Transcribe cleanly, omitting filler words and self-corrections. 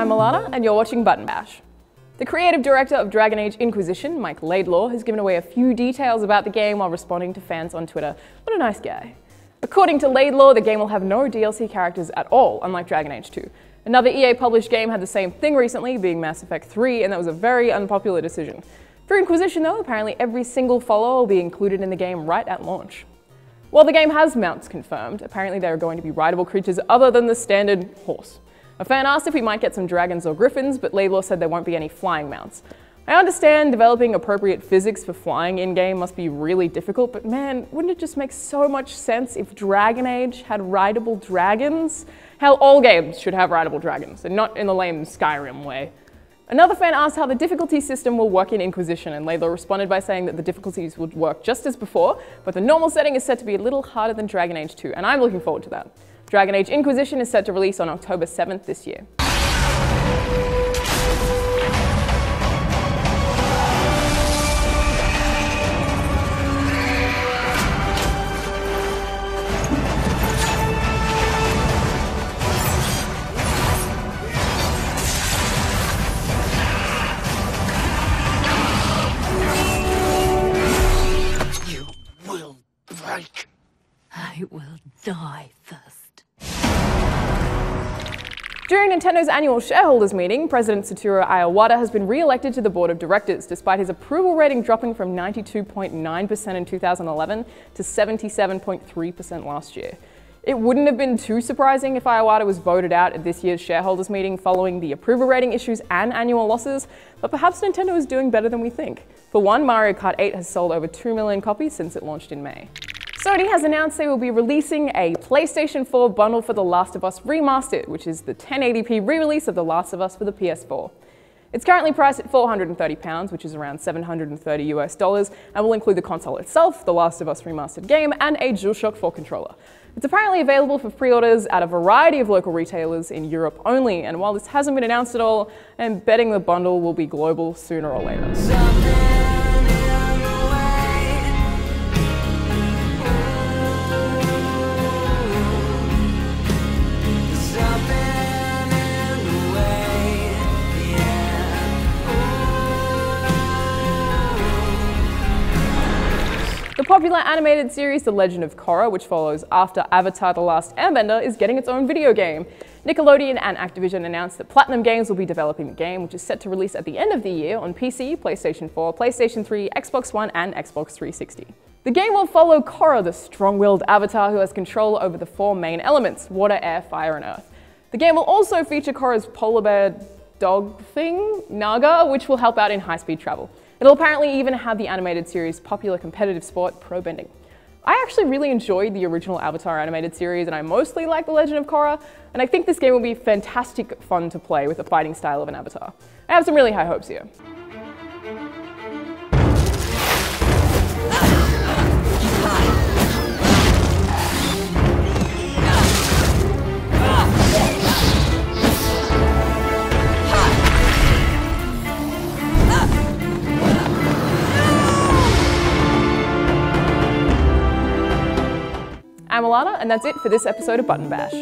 I'm Alana, and you're watching Button Bash. The creative director of Dragon Age Inquisition, Mike Laidlaw, has given away a few details about the game while responding to fans on Twitter. What a nice guy. According to Laidlaw, the game will have no DLC characters at all, unlike Dragon Age 2. Another EA-published game had the same thing recently, being Mass Effect 3, and that was a very unpopular decision. For Inquisition though, apparently every single follower will be included in the game right at launch. While the game has mounts confirmed, apparently there are going to be rideable creatures other than the standard horse. A fan asked if we might get some dragons or griffins, but Laidlaw said there won't be any flying mounts. I understand developing appropriate physics for flying in-game must be really difficult, but man, wouldn't it just make so much sense if Dragon Age had rideable dragons? Hell, all games should have rideable dragons, and not in the lame Skyrim way. Another fan asked how the difficulty system will work in Inquisition, and Laidlaw responded by saying that the difficulties would work just as before, but the normal setting is set to be a little harder than Dragon Age 2, and I'm looking forward to that. Dragon Age Inquisition is set to release on October 7th this year. You will break. I will die first. During Nintendo's annual shareholders meeting, President Satoru Iwata has been re-elected to the board of directors, despite his approval rating dropping from 92.9% in 2011 to 77.3% last year. It wouldn't have been too surprising if Iwata was voted out at this year's shareholders meeting following the approval rating issues and annual losses, but perhaps Nintendo is doing better than we think. For one, Mario Kart 8 has sold over 2 million copies since it launched in May. Sony has announced they will be releasing a PlayStation 4 bundle for The Last of Us Remastered, which is the 1080p re-release of The Last of Us for the PS4. It's currently priced at £430, which is around $730 US, and will include the console itself, The Last of Us Remastered game, and a DualShock 4 controller. It's apparently available for pre-orders at a variety of local retailers in Europe only, and while this hasn't been announced at all, I'm betting the bundle will be global sooner or later. The popular animated series The Legend of Korra, which follows after Avatar: The Last Airbender, is getting its own video game. Nickelodeon and Activision announced that Platinum Games will be developing the game, which is set to release at the end of the year on PC, PlayStation 4, PlayStation 3, Xbox One, and Xbox 360. The game will follow Korra, the strong-willed avatar who has control over the 4 main elements: water, air, fire, and earth. The game will also feature Korra's polar bear dog thing, Naga, which will help out in high-speed travel. It'll apparently even have the animated series' popular competitive sport, pro bending. I actually really enjoyed the original Avatar animated series, and I mostly like The Legend of Korra, and I think this game will be fantastic fun to play with the fighting style of an Avatar. I have some really high hopes here. I'm Alana, and that's it for this episode of Button Bash.